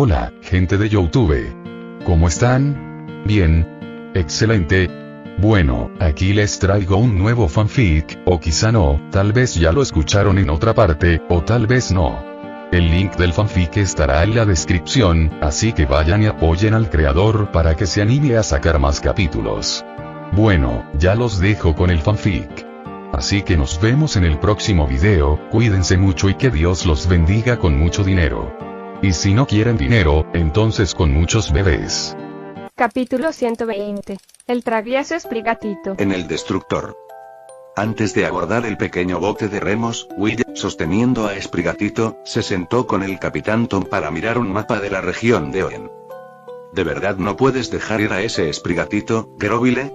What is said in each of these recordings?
Hola, gente de YouTube. ¿Cómo están? Bien. Excelente. Bueno, aquí les traigo un nuevo fanfic, o quizá no, tal vez ya lo escucharon en otra parte, o tal vez no. El link del fanfic estará en la descripción, así que vayan y apoyen al creador para que se anime a sacar más capítulos. Bueno, ya los dejo con el fanfic. Así que nos vemos en el próximo video, cuídense mucho y que Dios los bendiga con mucho dinero. Y si no quieren dinero, entonces con muchos bebés. Capítulo 120. El travieso Sprigatito. En el destructor. Antes de abordar el pequeño bote de remos, Will, sosteniendo a Sprigatito, se sentó con el capitán Tom para mirar un mapa de la región de Oen. ¿De verdad no puedes dejar ir a ese Sprigatito, Grovyle?,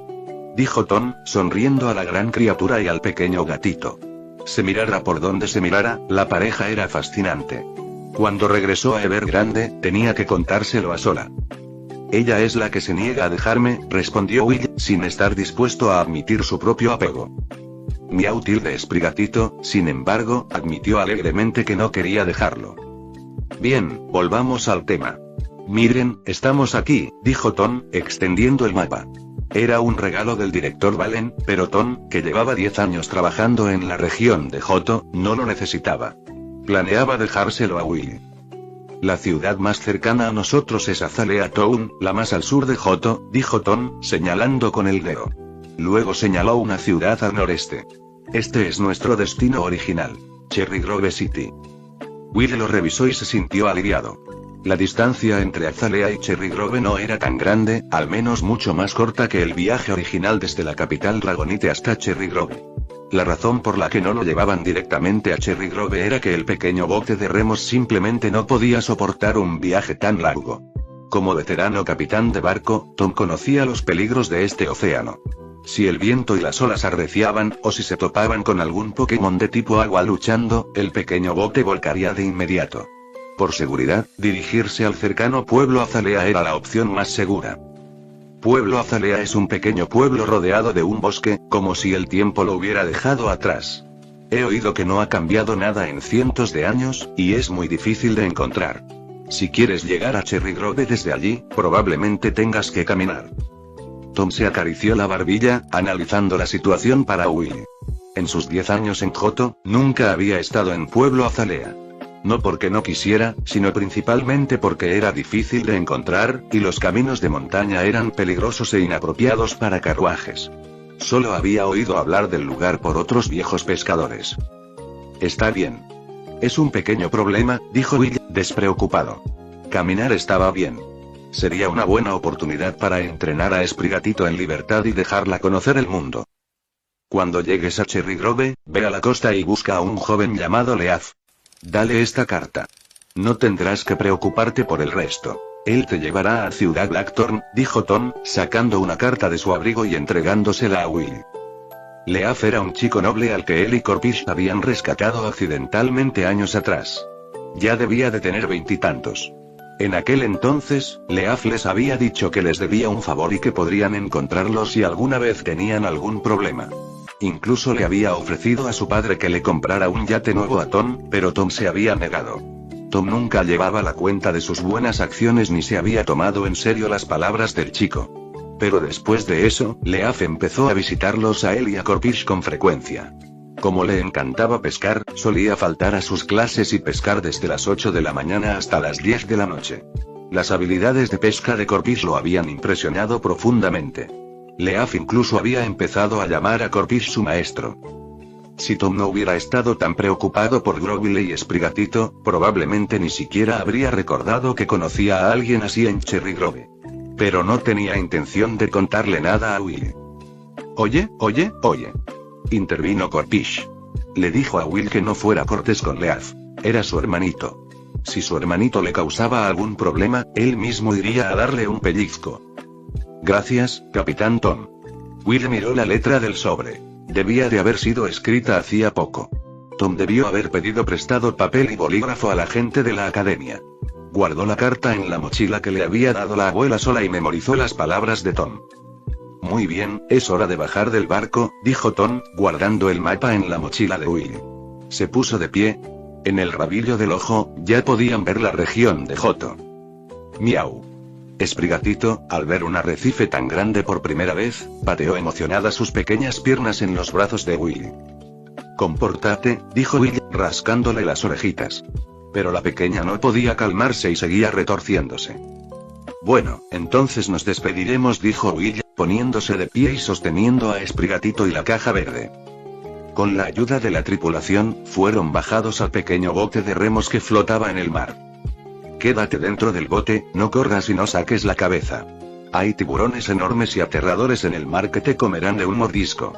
dijo Tom, sonriendo a la gran criatura y al pequeño gatito. Se mirara por donde se mirara, la pareja era fascinante. Cuando regresó a Evergrande, tenía que contárselo a Sola. Ella es la que se niega a dejarme, respondió Will, sin estar dispuesto a admitir su propio apego. Miau tilde Sprigatito, sin embargo, admitió alegremente que no quería dejarlo. Bien, volvamos al tema. Miren, estamos aquí, dijo Tom, extendiendo el mapa. Era un regalo del director Valen, pero Tom, que llevaba 10 años trabajando en la región de Johto, no lo necesitaba. Planeaba dejárselo a Will. La ciudad más cercana a nosotros es Azalea Town, la más al sur de Johto, dijo Tom, señalando con el dedo. Luego señaló una ciudad al noreste. Este es nuestro destino original, Cherry Grove City. Will lo revisó y se sintió aliviado. La distancia entre Azalea y Cherry Grove no era tan grande, al menos mucho más corta que el viaje original desde la capital Dragonite hasta Cherry Grove. La razón por la que no lo llevaban directamente a Cherry Grove era que el pequeño bote de remos simplemente no podía soportar un viaje tan largo. Como veterano capitán de barco, Tom conocía los peligros de este océano. Si el viento y las olas arreciaban, o si se topaban con algún Pokémon de tipo agua luchando, el pequeño bote volcaría de inmediato. Por seguridad, dirigirse al cercano pueblo Azalea era la opción más segura. Pueblo Azalea es un pequeño pueblo rodeado de un bosque, como si el tiempo lo hubiera dejado atrás. He oído que no ha cambiado nada en cientos de años, y es muy difícil de encontrar. Si quieres llegar a Cherry Grove desde allí, probablemente tengas que caminar. Tom se acarició la barbilla, analizando la situación para Will. En sus 10 años en Johto, nunca había estado en Pueblo Azalea. No porque no quisiera, sino principalmente porque era difícil de encontrar, y los caminos de montaña eran peligrosos e inapropiados para carruajes. Solo había oído hablar del lugar por otros viejos pescadores. Está bien. Es un pequeño problema, dijo Will, despreocupado. Caminar estaba bien. Sería una buena oportunidad para entrenar a Sprigatito en libertad y dejarla conocer el mundo. Cuando llegues a Cherry Grove, ve a la costa y busca a un joven llamado Leaf. Dale esta carta. No tendrás que preocuparte por el resto. Él te llevará a Ciudad Blackthorn, dijo Tom, sacando una carta de su abrigo y entregándosela a Will. Leaf era un chico noble al que él y Corpish habían rescatado accidentalmente años atrás. Ya debía de tener 20 y tantos. En aquel entonces, Leaf les había dicho que les debía un favor y que podrían encontrarlo si alguna vez tenían algún problema. Incluso le había ofrecido a su padre que le comprara un yate nuevo a Tom, pero Tom se había negado. Tom nunca llevaba la cuenta de sus buenas acciones ni se había tomado en serio las palabras del chico. Pero después de eso, Leaf empezó a visitarlos a él y a Corpish con frecuencia. Como le encantaba pescar, solía faltar a sus clases y pescar desde las 8 de la mañana hasta las 10 de la noche. Las habilidades de pesca de Corpish lo habían impresionado profundamente. Leaf incluso había empezado a llamar a Corpish su maestro. Si Tom no hubiera estado tan preocupado por Grovyle y Sprigatito, probablemente ni siquiera habría recordado que conocía a alguien así en Cherry Grove. Pero no tenía intención de contarle nada a Will. Oye, intervino Corpish. Le dijo a Will que no fuera cortés con Leaf. Era su hermanito. Si su hermanito le causaba algún problema, él mismo iría a darle un pellizco. Gracias, Capitán Tom. Will miró la letra del sobre. Debía de haber sido escrita hacía poco. Tom debió haber pedido prestado papel y bolígrafo a la gente de la academia. Guardó la carta en la mochila que le había dado la abuela Sola y memorizó las palabras de Tom. Muy bien, es hora de bajar del barco, dijo Tom, guardando el mapa en la mochila de Will. Se puso de pie. En el rabillo del ojo, ya podían ver la región de Johto. Miau. Sprigatito, al ver un arrecife tan grande por primera vez, pateó emocionada sus pequeñas piernas en los brazos de Willy. «Compórtate», dijo Willy, rascándole las orejitas. Pero la pequeña no podía calmarse y seguía retorciéndose. «Bueno, entonces nos despediremos», dijo Willy, poniéndose de pie y sosteniendo a Sprigatito y la caja verde. Con la ayuda de la tripulación, fueron bajados al pequeño bote de remos que flotaba en el mar. «Quédate dentro del bote, no corras y no saques la cabeza. Hay tiburones enormes y aterradores en el mar que te comerán de un mordisco»,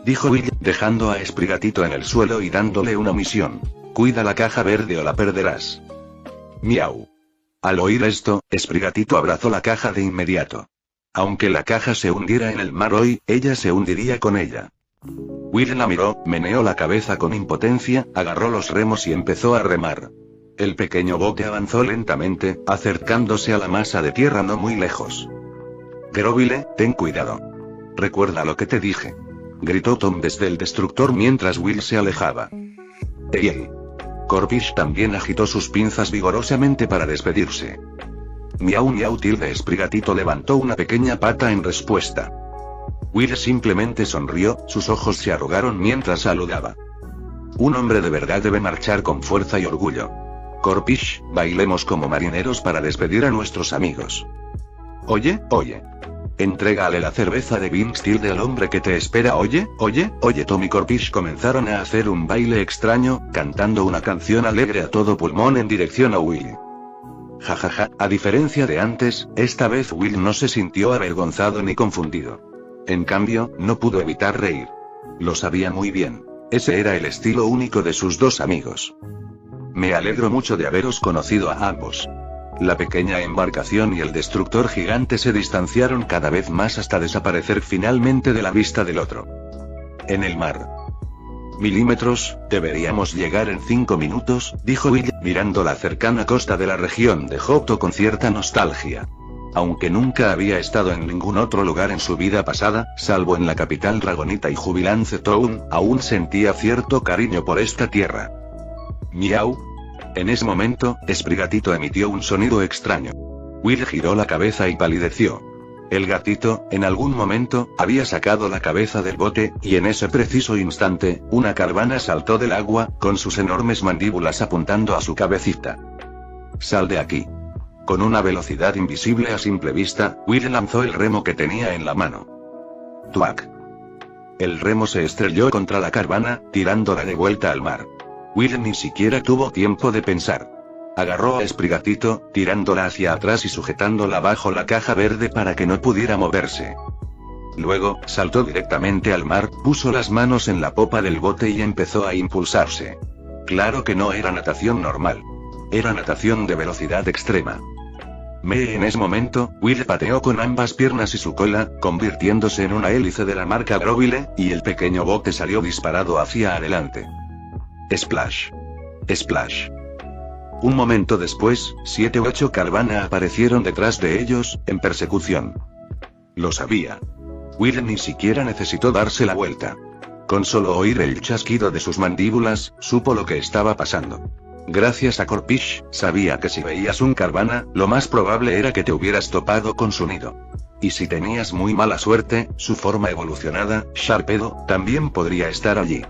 dijo Willy, dejando a Sprigatito en el suelo y dándole una misión. «Cuida la caja verde o la perderás». Miau. Al oír esto, Sprigatito abrazó la caja de inmediato. Aunque la caja se hundiera en el mar hoy, ella se hundiría con ella. Willy la miró, meneó la cabeza con impotencia, agarró los remos y empezó a remar. El pequeño bote avanzó lentamente, acercándose a la masa de tierra no muy lejos. «Grovyle, ten cuidado. Recuerda lo que te dije», gritó Tom desde el destructor mientras Will se alejaba. «Ey». Corpish también agitó sus pinzas vigorosamente para despedirse. «Miau miau» Sprigatito levantó una pequeña pata en respuesta. Will simplemente sonrió, sus ojos se arrugaron mientras saludaba. «Un hombre de verdad debe marchar con fuerza y orgullo. Corpish, bailemos como marineros para despedir a nuestros amigos». «Oye, entrégale la cerveza de Vince al hombre que te espera». «Oye, Tom y Corpish comenzaron a hacer un baile extraño, cantando una canción alegre a todo pulmón en dirección a Will. Jajaja, a diferencia de antes, esta vez Will no se sintió avergonzado ni confundido. En cambio, no pudo evitar reír. Lo sabía muy bien. Ese era el estilo único de sus dos amigos. «Me alegro mucho de haberos conocido a ambos». La pequeña embarcación y el destructor gigante se distanciaron cada vez más hasta desaparecer finalmente de la vista del otro. En el mar. «Milímetros, deberíamos llegar en 5 minutos», dijo Will, mirando la cercana costa de la región de Johto con cierta nostalgia. Aunque nunca había estado en ningún otro lugar en su vida pasada, salvo en la capital Dragonita y Jubilance Town, aún sentía cierto cariño por esta tierra. «Miau». En ese momento, Sprigatito emitió un sonido extraño. Will giró la cabeza y palideció. El gatito, en algún momento, había sacado la cabeza del bote, y en ese preciso instante, una carvana saltó del agua, con sus enormes mandíbulas apuntando a su cabecita. «Sal de aquí». Con una velocidad invisible a simple vista, Will lanzó el remo que tenía en la mano. ¡Tuac! El remo se estrelló contra la carvana, tirándola de vuelta al mar. Will ni siquiera tuvo tiempo de pensar. Agarró a Sprigatito, tirándola hacia atrás y sujetándola bajo la caja verde para que no pudiera moverse. Luego, saltó directamente al mar, puso las manos en la popa del bote y empezó a impulsarse. Claro que no era natación normal. Era natación de velocidad extrema. En ese momento, Will pateó con ambas piernas y su cola, convirtiéndose en una hélice de la marca Grovyle, y el pequeño bote salió disparado hacia adelante. Splash. Splash. Un momento después, 7 u 8 carvana aparecieron detrás de ellos, en persecución. Lo sabía. Will ni siquiera necesitó darse la vuelta. Con solo oír el chasquido de sus mandíbulas, supo lo que estaba pasando. Gracias a Corpish, sabía que si veías un carvana, lo más probable era que te hubieras topado con su nido. Y si tenías muy mala suerte, su forma evolucionada, Sharpedo, también podría estar allí.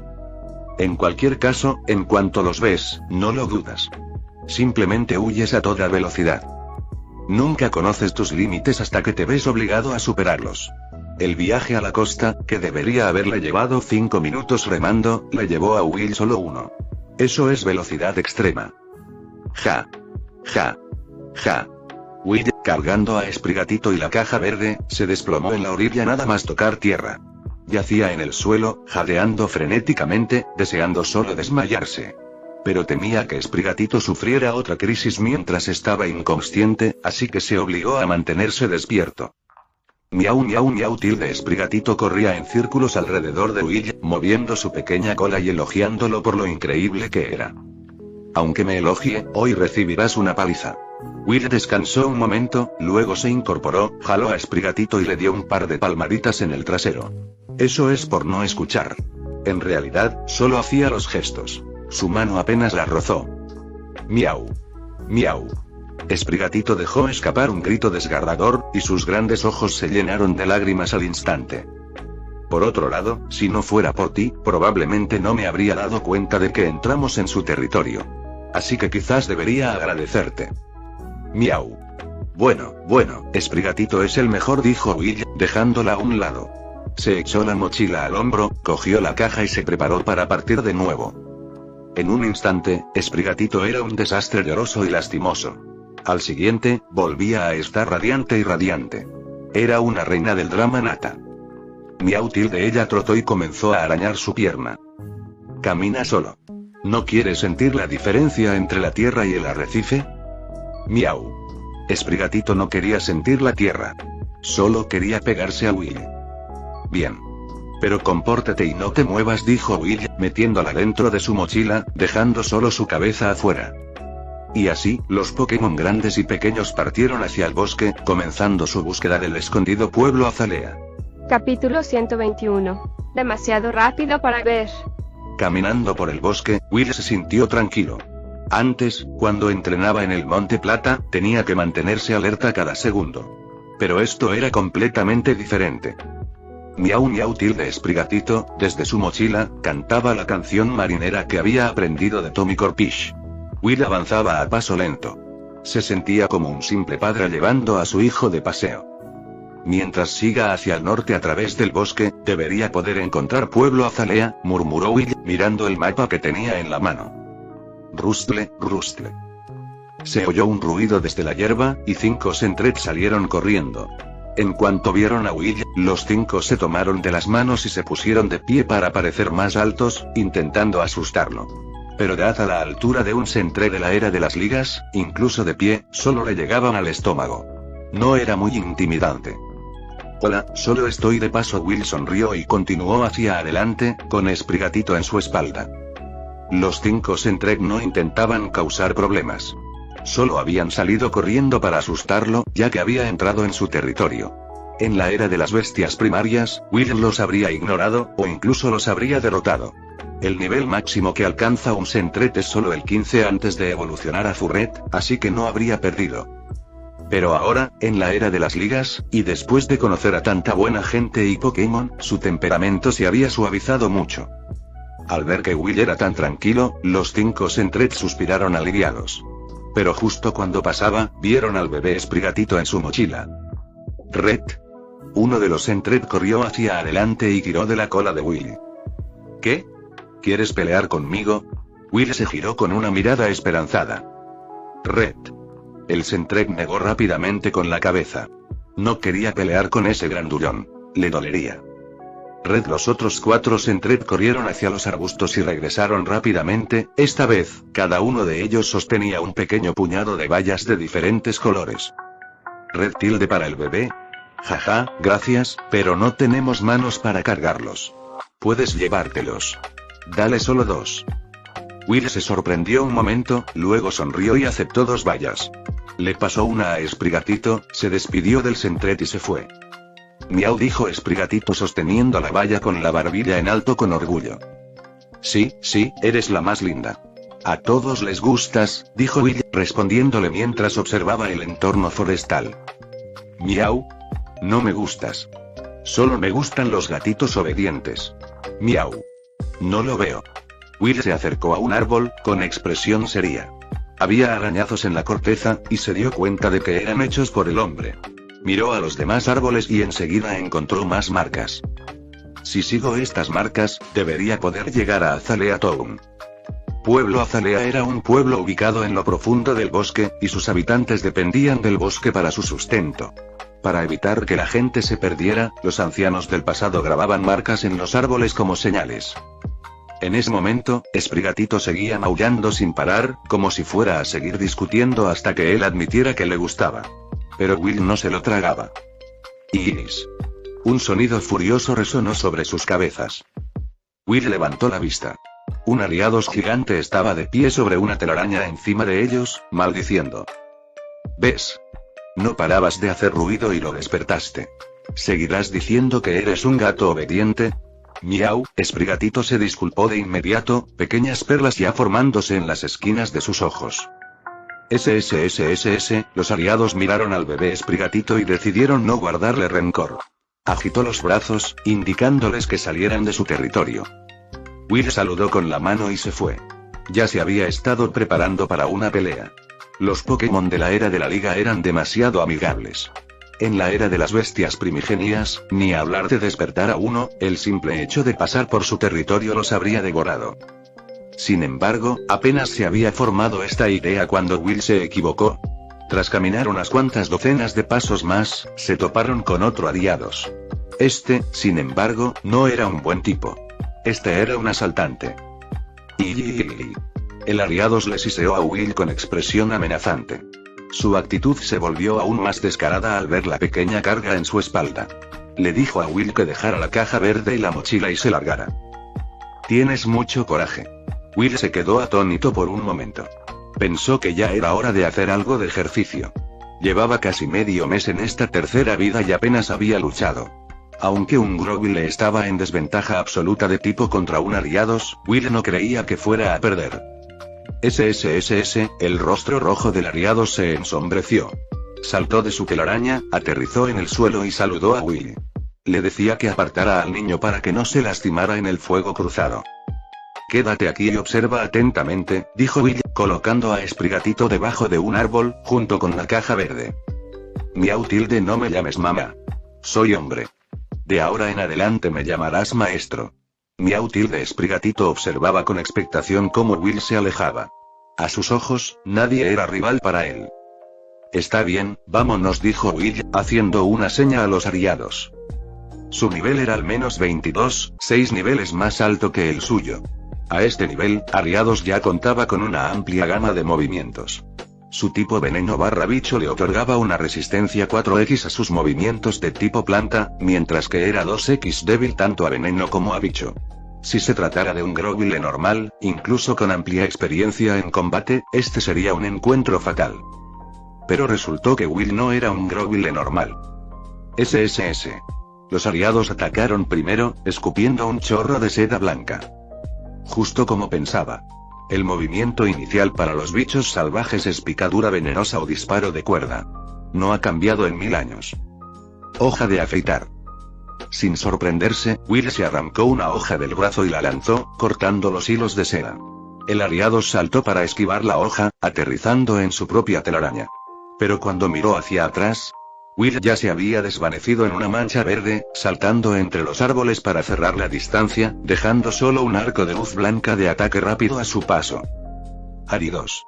En cualquier caso, en cuanto los ves, no lo dudas. Simplemente huyes a toda velocidad. Nunca conoces tus límites hasta que te ves obligado a superarlos. El viaje a la costa, que debería haberle llevado 5 minutos remando, le llevó a Will solo 1. Eso es velocidad extrema. Ja. Will, cargando a Sprigatito y la caja verde, se desplomó en la orilla nada más tocar tierra. Yacía en el suelo, jadeando frenéticamente, deseando solo desmayarse. Pero temía que Sprigatito sufriera otra crisis mientras estaba inconsciente, así que se obligó a mantenerse despierto. Miau miau miau. Sprigatito corría en círculos alrededor de Will, moviendo su pequeña cola y elogiándolo por lo increíble que era. Aunque me elogie, hoy recibirás una paliza. Will descansó un momento, luego se incorporó, jaló a Sprigatito y le dio un par de palmaditas en el trasero. Eso es por no escuchar. En realidad, solo hacía los gestos. Su mano apenas la rozó. Miau. Miau. Esprigatito dejó escapar un grito desgarrador, y sus grandes ojos se llenaron de lágrimas al instante. Por otro lado, si no fuera por ti, probablemente no me habría dado cuenta de que entramos en su territorio. Así que quizás debería agradecerte. Miau. Bueno, Esprigatito es el mejor, dijo Will, dejándola a un lado. Se echó la mochila al hombro, cogió la caja y se preparó para partir de nuevo. En un instante, Esprigatito era un desastre lloroso y lastimoso. Al siguiente, volvía a estar radiante y radiante. Era una reina del drama nata. Miau. Ella trotó y comenzó a arañar su pierna. Camina solo. ¿No quieres sentir la diferencia entre la tierra y el arrecife? Miau. Esprigatito no quería sentir la tierra. Solo quería pegarse a Will. Bien. Pero compórtate y no te muevas, dijo Will, metiéndola dentro de su mochila, dejando solo su cabeza afuera. Y así, los Pokémon grandes y pequeños partieron hacia el bosque, comenzando su búsqueda del escondido pueblo Azalea. Capítulo 121. Demasiado rápido para ver. Caminando por el bosque, Will se sintió tranquilo. Antes, cuando entrenaba en el Monte Plata, tenía que mantenerse alerta cada segundo. Pero esto era completamente diferente. Miau. Esprigatito, desde su mochila, cantaba la canción marinera que había aprendido de Tommy Corpish. Will avanzaba a paso lento. Se sentía como un simple padre llevando a su hijo de paseo. Mientras siga hacia el norte a través del bosque, debería poder encontrar pueblo Azalea, murmuró Will, mirando el mapa que tenía en la mano. Rustle. Se oyó un ruido desde la hierba, y 5 Sentrets salieron corriendo. En cuanto vieron a Will, los 5 se tomaron de las manos y se pusieron de pie para parecer más altos, intentando asustarlo. Pero dada la altura de un Sentret de la era de las ligas, incluso de pie, solo le llegaban al estómago. No era muy intimidante. Hola, solo estoy de paso. Will sonrió y continuó hacia adelante, con Esprigatito en su espalda. Los 5 Sentret no intentaban causar problemas. Solo habían salido corriendo para asustarlo, ya que había entrado en su territorio. En la era de las bestias primarias, Will los habría ignorado, o incluso los habría derrotado. El nivel máximo que alcanza un Sentret es solo el 15 antes de evolucionar a Furret, así que no habría perdido. Pero ahora, en la era de las ligas, y después de conocer a tanta buena gente y Pokémon, su temperamento se había suavizado mucho. Al ver que Will era tan tranquilo, los 5 Sentrets suspiraron aliviados. Pero justo cuando pasaba, vieron al bebé Esprigatito en su mochila. Red. Uno de los Sentret corrió hacia adelante y tiró de la cola de Will. ¿Qué? ¿Quieres pelear conmigo? Will se giró con una mirada esperanzada. Red. El Sentret negó rápidamente con la cabeza. No quería pelear con ese grandullón. Le dolería. Red. Los otros 4 Sentret corrieron hacia los arbustos y regresaron rápidamente. Esta vez, cada uno de ellos sostenía un pequeño puñado de bayas de diferentes colores. Red. Para el bebé. Jaja, gracias, pero no tenemos manos para cargarlos. Puedes llevártelos. Dale solo 2. Will se sorprendió un momento, luego sonrió y aceptó 2 bayas. Le pasó una a Esprigatito, se despidió del Sentret y se fue. Miau, dijo Esprigatito sosteniendo la baya con la barbilla en alto con orgullo. Sí, eres la más linda. A todos les gustas, dijo Will, respondiéndole mientras observaba el entorno forestal. Miau. No me gustas. Solo me gustan los gatitos obedientes. Miau. No lo veo. Will se acercó a un árbol, con expresión seria. Había arañazos en la corteza, y se dio cuenta de que eran hechos por el hombre. Miró a los demás árboles y enseguida encontró más marcas. Si sigo estas marcas, debería poder llegar a Azalea Town. Pueblo Azalea era un pueblo ubicado en lo profundo del bosque, y sus habitantes dependían del bosque para su sustento. Para evitar que la gente se perdiera, los ancianos del pasado grababan marcas en los árboles como señales. En ese momento, Esprigatito seguía maullando sin parar, como si fuera a seguir discutiendo hasta que él admitiera que le gustaba. Pero Will no se lo tragaba. Iris. Un sonido furioso resonó sobre sus cabezas. Will levantó la vista. Un aliados gigante estaba de pie sobre una telaraña encima de ellos, maldiciendo. ¿Ves? No parabas de hacer ruido y lo despertaste. ¿Seguirás diciendo que eres un gato obediente? Miau. Esprigatito se disculpó de inmediato, pequeñas perlas ya formándose en las esquinas de sus ojos. Los aliados miraron al bebé Sprigatito y decidieron no guardarle rencor. Agitó los brazos, indicándoles que salieran de su territorio. Will saludó con la mano y se fue. Ya se había estado preparando para una pelea. Los Pokémon de la era de la liga eran demasiado amigables. En la era de las bestias primigenias, ni hablar de despertar a uno, el simple hecho de pasar por su territorio los habría devorado. Sin embargo, apenas se había formado esta idea cuando Will se equivocó. Tras caminar unas cuantas docenas de pasos más, se toparon con otro aliados. Sin embargo, no era un buen tipo. Era un asaltante. El aliados le siseó a Will con expresión amenazante. Su actitud se volvió aún más descarada al ver la pequeña carga en su espalda. Le dijo a Will que dejara la caja verde y la mochila y se largara. Tienes mucho coraje. Will se quedó atónito por un momento. Pensó que ya era hora de hacer algo de ejercicio. Llevaba casi medio mes en esta tercera vida y apenas había luchado. Aunque un Grovyle estaba en desventaja absoluta de tipo contra un aliados, Will no creía que fuera a perder. El rostro rojo del aliado se ensombreció. Saltó de su telaraña, aterrizó en el suelo y saludó a Will. Le decía que apartara al niño para que no se lastimara en el fuego cruzado. Quédate aquí y observa atentamente, dijo Will, colocando a Sprigatito debajo de un árbol, junto con la caja verde. Miau tilde, no me llames mamá. Soy hombre. De ahora en adelante me llamarás maestro. Miau tilde. Sprigatito observaba con expectación cómo Will se alejaba. A sus ojos, nadie era rival para él. Está bien, vámonos, dijo Will, haciendo una seña a los aliados. Su nivel era al menos 22, 6 niveles más alto que el suyo. A este nivel, aliados ya contaba con una amplia gama de movimientos. Su tipo veneno / bicho le otorgaba una resistencia 4x a sus movimientos de tipo planta, mientras que era 2x débil tanto a veneno como a bicho. Si se tratara de un Grovyle normal, incluso con amplia experiencia en combate, este sería un encuentro fatal. Pero resultó que Will no era un Grovyle normal. Los aliados atacaron primero, escupiendo un chorro de seda blanca. Justo como pensaba. El movimiento inicial para los bichos salvajes es picadura venenosa o disparo de cuerda. No ha cambiado en 1000 años. Hoja de afeitar. Sin sorprenderse, Will se arrancó una hoja del brazo y la lanzó, cortando los hilos de seda. El aliado saltó para esquivar la hoja, aterrizando en su propia telaraña. Pero cuando miró hacia atrás, Will ya se había desvanecido en una mancha verde, saltando entre los árboles para cerrar la distancia, dejando solo un arco de luz blanca de ataque rápido a su paso. Aridos.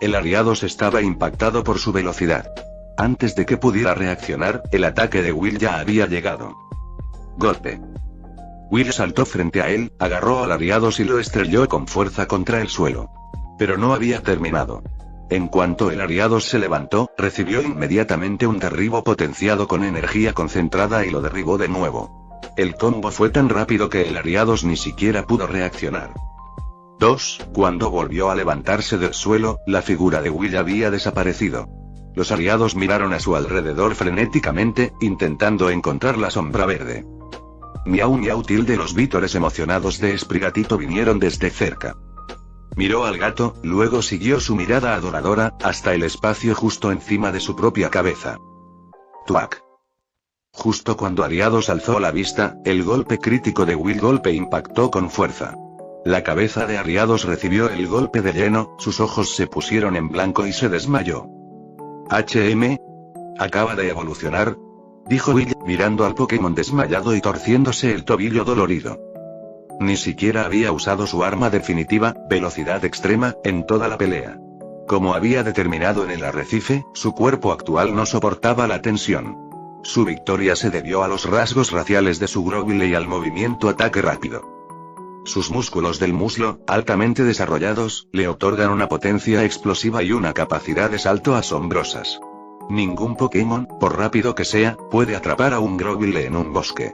El aliados estaba impactado por su velocidad. Antes de que pudiera reaccionar, el ataque de Will ya había llegado. Golpe. Will saltó frente a él, agarró al aliados y lo estrelló con fuerza contra el suelo. Pero no había terminado. En cuanto el aliado se levantó, recibió inmediatamente un derribo potenciado con energía concentrada y lo derribó de nuevo. El combo fue tan rápido que el aliados ni siquiera pudo reaccionar. Cuando volvió a levantarse del suelo, la figura de Will había desaparecido. Los aliados miraron a su alrededor frenéticamente, intentando encontrar la sombra verde. Miau miau tilde. Los vítores emocionados de Sprigatito vinieron desde cerca. Miró al gato, luego siguió su mirada adoradora, hasta el espacio justo encima de su propia cabeza. ¡Tuac! Justo cuando aliados alzó la vista, el golpe crítico de Will impactó con fuerza. La cabeza de aliados recibió el golpe de lleno, sus ojos se pusieron en blanco y se desmayó. Acaba de evolucionar, dijo Will, mirando al Pokémon desmayado y torciéndose el tobillo dolorido. Ni siquiera había usado su arma definitiva, velocidad extrema, en toda la pelea. Como había determinado en el arrecife, su cuerpo actual no soportaba la tensión. Su victoria se debió a los rasgos raciales de su Grovyle y al movimiento ataque rápido. Sus músculos del muslo, altamente desarrollados, le otorgan una potencia explosiva y una capacidad de salto asombrosas. Ningún Pokémon, por rápido que sea, puede atrapar a un Grovyle en un bosque.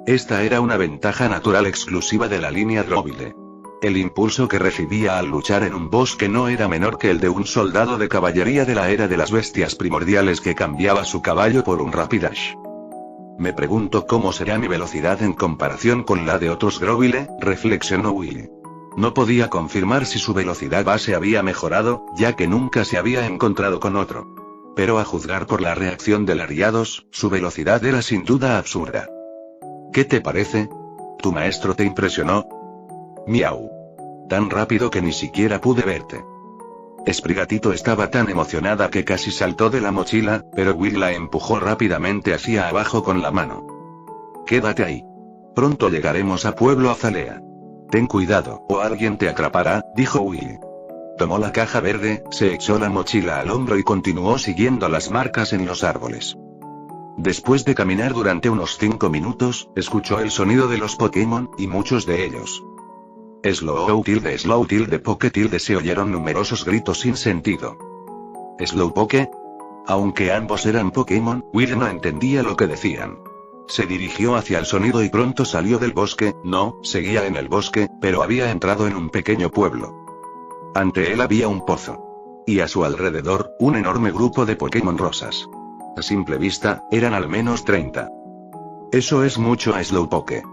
Esta era una ventaja natural exclusiva de la línea Grovyle. El impulso que recibía al luchar en un bosque no era menor que el de un soldado de caballería de la era de las bestias primordiales que cambiaba su caballo por un Rapidash. Me pregunto cómo será mi velocidad en comparación con la de otros Grovyle, reflexionó Will. No podía confirmar si su velocidad base había mejorado, ya que nunca se había encontrado con otro. Pero a juzgar por la reacción de Lariados, su velocidad era sin duda absurda. ¿Qué te parece? ¿Tu maestro te impresionó? Miau. Tan rápido que ni siquiera pude verte. Sprigatito estaba tan emocionada que casi saltó de la mochila, pero Will la empujó rápidamente hacia abajo con la mano. Quédate ahí. Pronto llegaremos a Pueblo Azalea. Ten cuidado, o alguien te atrapará, dijo Will. Tomó la caja verde, se echó la mochila al hombro y continuó siguiendo las marcas en los árboles. Después de caminar durante unos 5 minutos, escuchó el sonido de los Pokémon, y muchos de ellos. Slow tilde Poké tilde se oyeron numerosos gritos sin sentido. ¿Slowpoke? Aunque ambos eran Pokémon, Will no entendía lo que decían. Se dirigió hacia el sonido y pronto salió del bosque, no, seguía en el bosque, pero había entrado en un pequeño pueblo. Ante él había un pozo. Y a su alrededor, un enorme grupo de Pokémon rosas. A simple vista, eran al menos 30. Eso es mucho a Slowpoke.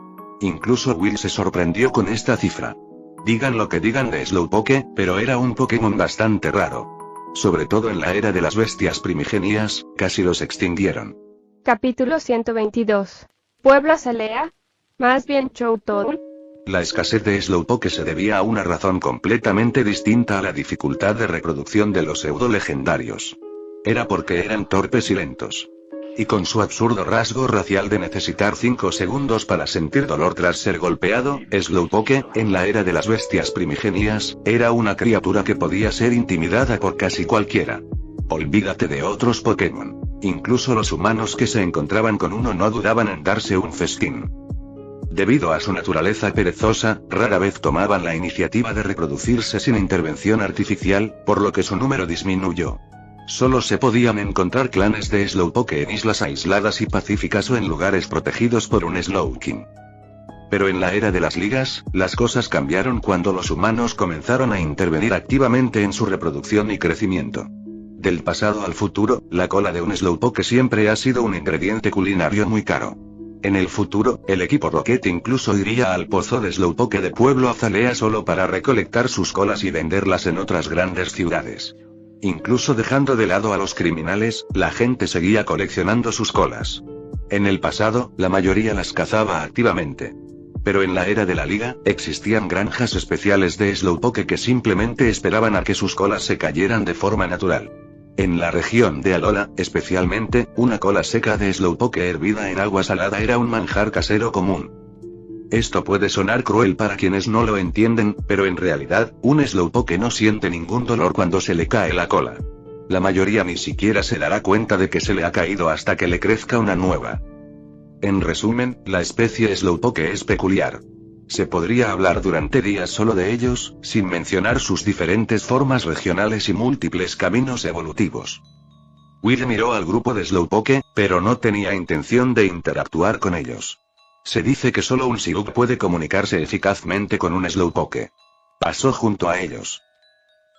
Incluso Will se sorprendió con esta cifra. Digan lo que digan de Slowpoke, pero era un Pokémon bastante raro. Sobre todo en la era de las bestias primigenias, casi los extinguieron. Capítulo 122. ¿Pueblo Azalea? Más bien Chowtown. La escasez de Slowpoke se debía a una razón completamente distinta a la dificultad de reproducción de los pseudo-legendarios. Era porque eran torpes y lentos. Y con su absurdo rasgo racial de necesitar 5 segundos para sentir dolor tras ser golpeado, Slowpoke, en la era de las bestias primigenias, era una criatura que podía ser intimidada por casi cualquiera. Olvídate de otros Pokémon. Incluso los humanos que se encontraban con uno no dudaban en darse un festín. Debido a su naturaleza perezosa, rara vez tomaban la iniciativa de reproducirse sin intervención artificial, por lo que su número disminuyó. Solo se podían encontrar clanes de Slowpoke en islas aisladas y pacíficas o en lugares protegidos por un Slowking. Pero en la era de las ligas, las cosas cambiaron cuando los humanos comenzaron a intervenir activamente en su reproducción y crecimiento. Del pasado al futuro, la cola de un Slowpoke siempre ha sido un ingrediente culinario muy caro. En el futuro, el equipo Rocket incluso iría al pozo de Slowpoke de Pueblo Azalea solo para recolectar sus colas y venderlas en otras grandes ciudades. Incluso dejando de lado a los criminales, la gente seguía coleccionando sus colas. En el pasado, la mayoría las cazaba activamente. Pero en la era de la liga, existían granjas especiales de Slowpoke que simplemente esperaban a que sus colas se cayeran de forma natural. En la región de Alola, especialmente, una cola seca de Slowpoke hervida en agua salada era un manjar casero común. Esto puede sonar cruel para quienes no lo entienden, pero en realidad, un Slowpoke no siente ningún dolor cuando se le cae la cola. La mayoría ni siquiera se dará cuenta de que se le ha caído hasta que le crezca una nueva. En resumen, la especie Slowpoke es peculiar. Se podría hablar durante días solo de ellos, sin mencionar sus diferentes formas regionales y múltiples caminos evolutivos. Will miró al grupo de Slowpoke, pero no tenía intención de interactuar con ellos. Se dice que solo un Psyduck puede comunicarse eficazmente con un Slowpoke. Pasó junto a ellos.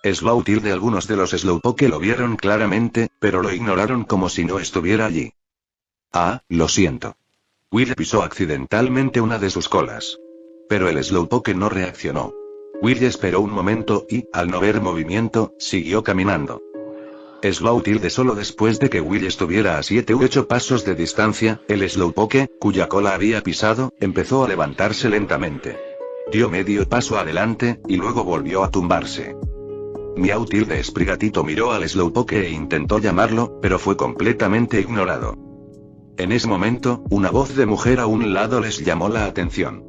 Algunos de los Slowpoke lo vieron claramente, pero lo ignoraron como si no estuviera allí. Ah, lo siento. Will pisó accidentalmente una de sus colas. Pero el Slowpoke no reaccionó. Will esperó un momento y, al no ver movimiento, siguió caminando. Solo después de que Will estuviera a 7 u 8 pasos de distancia, el Slowpoke, cuya cola había pisado, empezó a levantarse lentamente. Dio medio paso adelante, y luego volvió a tumbarse. Miau Sprigatito miró al Slowpoke e intentó llamarlo, pero fue completamente ignorado. En ese momento, una voz de mujer a un lado les llamó la atención.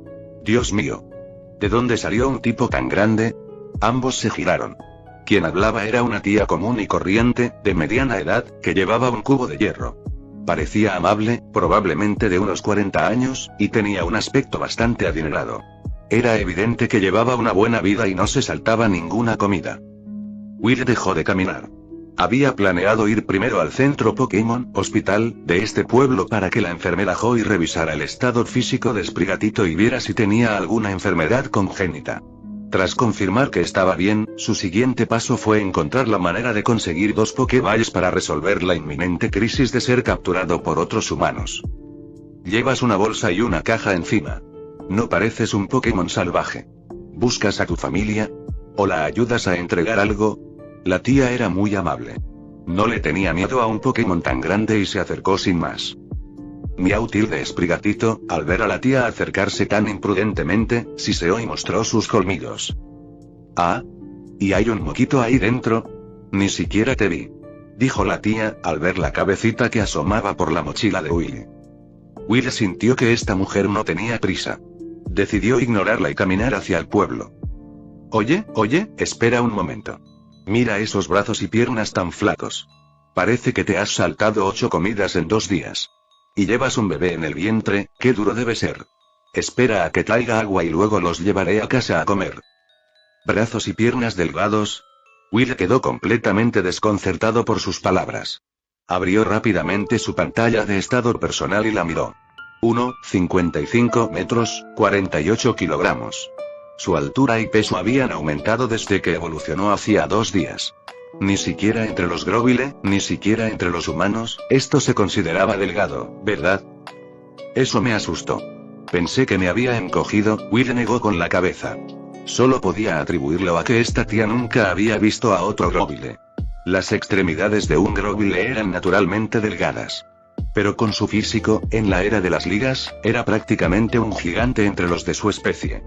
Dios mío. ¿De dónde salió un tipo tan grande? Ambos se giraron. Quien hablaba era una tía común y corriente, de mediana edad, que llevaba un cubo de hierro. Parecía amable, probablemente de unos 40 años, y tenía un aspecto bastante adinerado. Era evidente que llevaba una buena vida y no se saltaba ninguna comida. Will dejó de caminar. Había planeado ir primero al centro Pokémon, hospital, de este pueblo para que la enfermera Joy revisara el estado físico de Sprigatito y viera si tenía alguna enfermedad congénita. Tras confirmar que estaba bien, su siguiente paso fue encontrar la manera de conseguir 2 Pokéballs para resolver la inminente crisis de ser capturado por otros humanos. Llevas una bolsa y una caja encima. No pareces un Pokémon salvaje. ¿Buscas a tu familia? ¿O la ayudas a entregar algo? La tía era muy amable. No le tenía miedo a un Pokémon tan grande y se acercó sin más. Miau tilde Sprigatito, al ver a la tía acercarse tan imprudentemente, siseó y mostró sus colmillos. Ah. ¿Y hay un moquito ahí dentro? Ni siquiera te vi. Dijo la tía, al ver la cabecita que asomaba por la mochila de Willy. Willy sintió que esta mujer no tenía prisa. Decidió ignorarla y caminar hacia el pueblo. Oye, espera un momento. Mira esos brazos y piernas tan flacos. Parece que te has saltado 8 comidas en 2 días. Y llevas un bebé en el vientre, qué duro debe ser. Espera a que traiga agua y luego los llevaré a casa a comer. Brazos y piernas delgados. Will quedó completamente desconcertado por sus palabras. Abrió rápidamente su pantalla de estado personal y la miró. 1,55 metros, 48 kilogramos. Su altura y peso habían aumentado desde que evolucionó hacía 2 días. Ni siquiera entre los Grovyle, ni siquiera entre los humanos, esto se consideraba delgado, ¿verdad? Eso me asustó. Pensé que me había encogido, Will negó con la cabeza. Solo podía atribuirlo a que esta tía nunca había visto a otro Grovyle. Las extremidades de un Grovyle eran naturalmente delgadas. Pero con su físico, en la era de las ligas, era prácticamente un gigante entre los de su especie.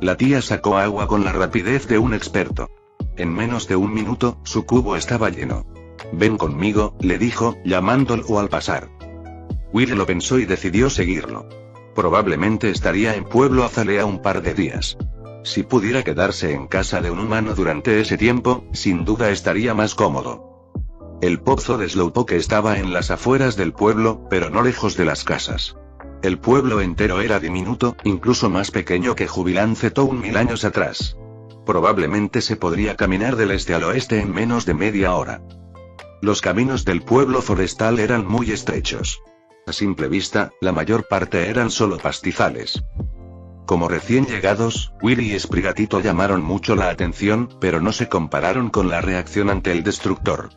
La tía sacó agua con la rapidez de un experto. En menos de 1 minuto, su cubo estaba lleno. Ven conmigo, le dijo, llamándolo al pasar. Will lo pensó y decidió seguirlo. Probablemente estaría en Pueblo Azalea un par de días. Si pudiera quedarse en casa de un humano durante ese tiempo, sin duda estaría más cómodo. El pozo de Slowpoke estaba en las afueras del pueblo, pero no lejos de las casas. El pueblo entero era diminuto, incluso más pequeño que Jubilance Town 1000 años atrás. Probablemente se podría caminar del este al oeste en menos de media hora. Los caminos del pueblo forestal eran muy estrechos. A simple vista, la mayor parte eran solo pastizales. Como recién llegados, Willy y Sprigatito llamaron mucho la atención, pero no se compararon con la reacción ante el destructor.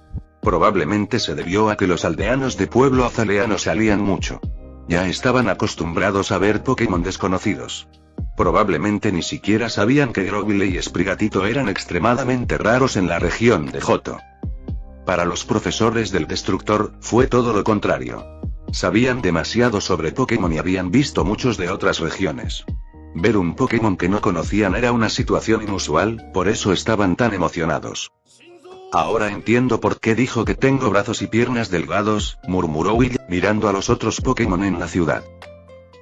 Probablemente se debió a que los aldeanos de Pueblo Azalea no salían mucho. Ya estaban acostumbrados a ver Pokémon desconocidos. Probablemente ni siquiera sabían que Grovyle y Sprigatito eran extremadamente raros en la región de Johto. Para los profesores del destructor, fue todo lo contrario. Sabían demasiado sobre Pokémon y habían visto muchos de otras regiones. Ver un Pokémon que no conocían era una situación inusual, por eso estaban tan emocionados. Ahora entiendo por qué dijo que tengo brazos y piernas delgados, murmuró Will, mirando a los otros Pokémon en la ciudad.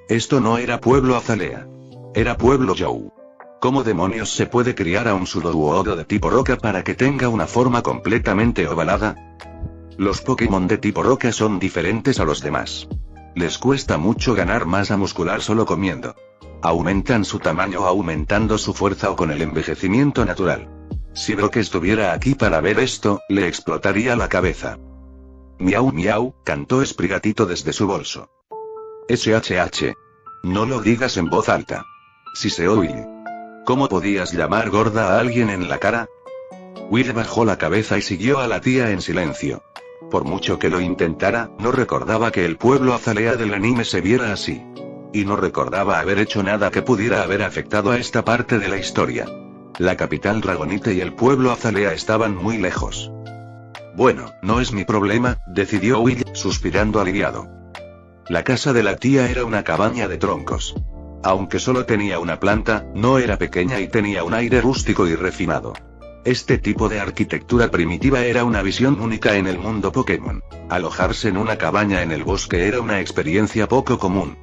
Esto no era Pueblo Azalea. Era Pueblo Joe. ¿Cómo demonios se puede criar a un Sudowoodo de tipo roca para que tenga una forma completamente ovalada? Los Pokémon de tipo roca son diferentes a los demás. Les cuesta mucho ganar masa muscular solo comiendo. Aumentan su tamaño aumentando su fuerza o con el envejecimiento natural. Si Brock estuviera aquí para ver esto, le explotaría la cabeza. Miau miau, cantó Sprigatito desde su bolso. SHH. No lo digas en voz alta. Siseó Will. ¿Cómo podías llamar gorda a alguien en la cara? Will bajó la cabeza y siguió a la tía en silencio. Por mucho que lo intentara, no recordaba que el pueblo Azalea del anime se viera así. Y no recordaba haber hecho nada que pudiera haber afectado a esta parte de la historia. La capital Dragonite y el pueblo Azalea estaban muy lejos. Bueno, no es mi problema, decidió Will, suspirando aliviado. La casa de la tía era una cabaña de troncos. Aunque solo tenía una planta, no era pequeña y tenía un aire rústico y refinado. Este tipo de arquitectura primitiva era una visión única en el mundo Pokémon. Alojarse en una cabaña en el bosque era una experiencia poco común.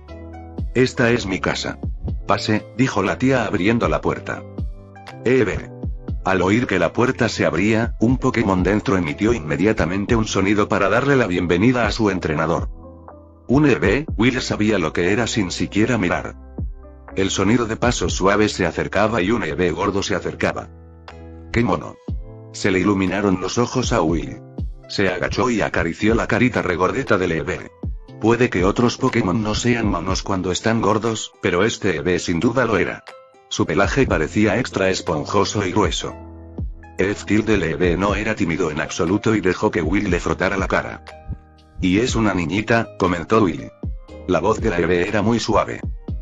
Esta es mi casa. Pase, dijo la tía abriendo la puerta. Ve. Al oír que la puerta se abría, un Pokémon dentro emitió inmediatamente un sonido para darle la bienvenida a su entrenador. Un Eevee, Will sabía lo que era sin siquiera mirar. El sonido de pasos suaves se acercaba y un Eevee gordo se acercaba. ¡Qué mono! Se le iluminaron los ojos a Will. Se agachó y acarició la carita regordeta del Eevee. Puede que otros Pokémon no sean monos cuando están gordos, pero este Eevee sin duda lo era. Su pelaje parecía extra esponjoso y grueso. El Eevee no era tímido en absoluto y dejó que Will le frotara la cara. Y es una niñita, comentó Will. La voz de la Eevee era muy suave.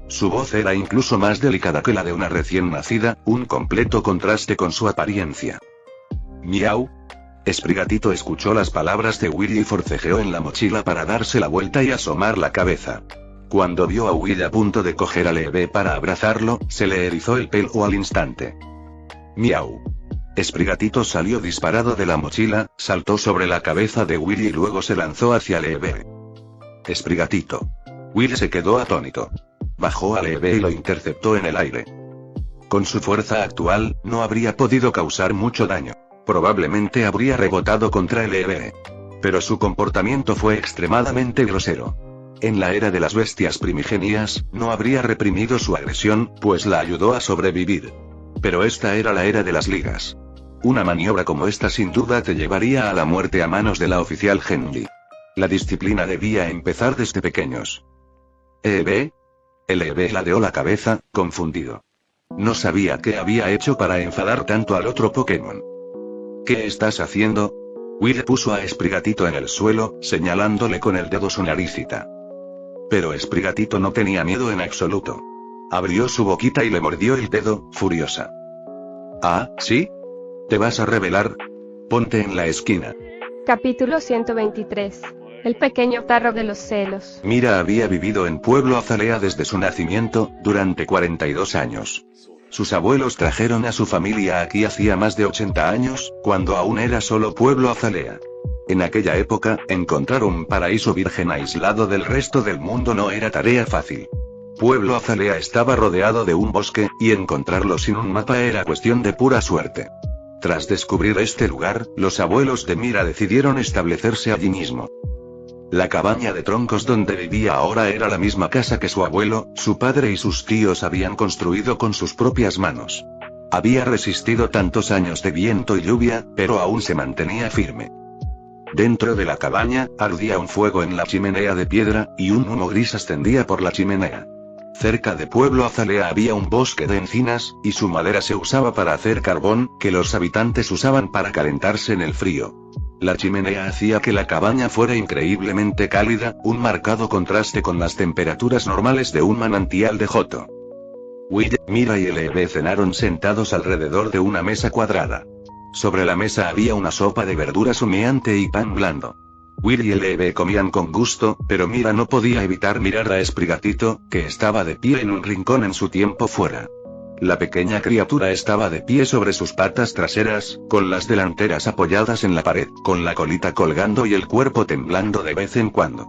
Su voz era incluso más delicada que la de una recién nacida, un completo contraste con su apariencia. Miau. Sprigatito escuchó las palabras de Willy y forcejeó en la mochila para darse la vuelta y asomar la cabeza. Cuando vio a Willy a punto de coger al bebé para abrazarlo, se le erizó el pelo al instante. Miau. Sprigatito salió disparado de la mochila, saltó sobre la cabeza de Willy y luego se lanzó hacia el bebé. Sprigatito. Willy se quedó atónito. Bajó al bebé y lo interceptó en el aire. Con su fuerza actual, no habría podido causar mucho daño. Probablemente habría rebotado contra el bebé. Pero su comportamiento fue extremadamente grosero. En la era de las bestias primigenias, no habría reprimido su agresión, pues la ayudó a sobrevivir. Pero esta era la era de las ligas. Una maniobra como esta sin duda te llevaría a la muerte a manos de la oficial Henry. La disciplina debía empezar desde pequeños. ¿Ebe? El bebé ladeó la cabeza, confundido. No sabía qué había hecho para enfadar tanto al otro Pokémon. ¿Qué estás haciendo? Will puso a Sprigatito en el suelo, señalándole con el dedo su naricita. Pero Sprigatito no tenía miedo en absoluto. Abrió su boquita y le mordió el dedo, furiosa. ¿Ah, sí? ¿Te vas a rebelar? Ponte en la esquina. Capítulo 123. El pequeño tarro de los celos. Mira había vivido en Pueblo Azalea desde su nacimiento, durante 42 años. Sus abuelos trajeron a su familia aquí hacía más de 80 años, cuando aún era solo Pueblo Azalea. En aquella época, encontrar un paraíso virgen aislado del resto del mundo no era tarea fácil. Pueblo Azalea estaba rodeado de un bosque, y encontrarlo sin un mapa era cuestión de pura suerte. Tras descubrir este lugar, los abuelos de Mira decidieron establecerse allí mismo. La cabaña de troncos donde vivía ahora era la misma casa que su abuelo, su padre y sus tíos habían construido con sus propias manos. Había resistido tantos años de viento y lluvia, pero aún se mantenía firme. Dentro de la cabaña, ardía un fuego en la chimenea de piedra, y un humo gris ascendía por la chimenea. Cerca de Pueblo Azalea había un bosque de encinas, y su madera se usaba para hacer carbón, que los habitantes usaban para calentarse en el frío. La chimenea hacía que la cabaña fuera increíblemente cálida, un marcado contraste con las temperaturas normales de un manantial de Johto. Will, Mira y el bebé cenaron sentados alrededor de una mesa cuadrada. Sobre la mesa había una sopa de verduras humeante y pan blando. Will y el bebé comían con gusto, pero Mira no podía evitar mirar a Sprigatito, que estaba de pie en un rincón en su tiempo fuera. La pequeña criatura estaba de pie sobre sus patas traseras, con las delanteras apoyadas en la pared, con la colita colgando y el cuerpo temblando de vez en cuando.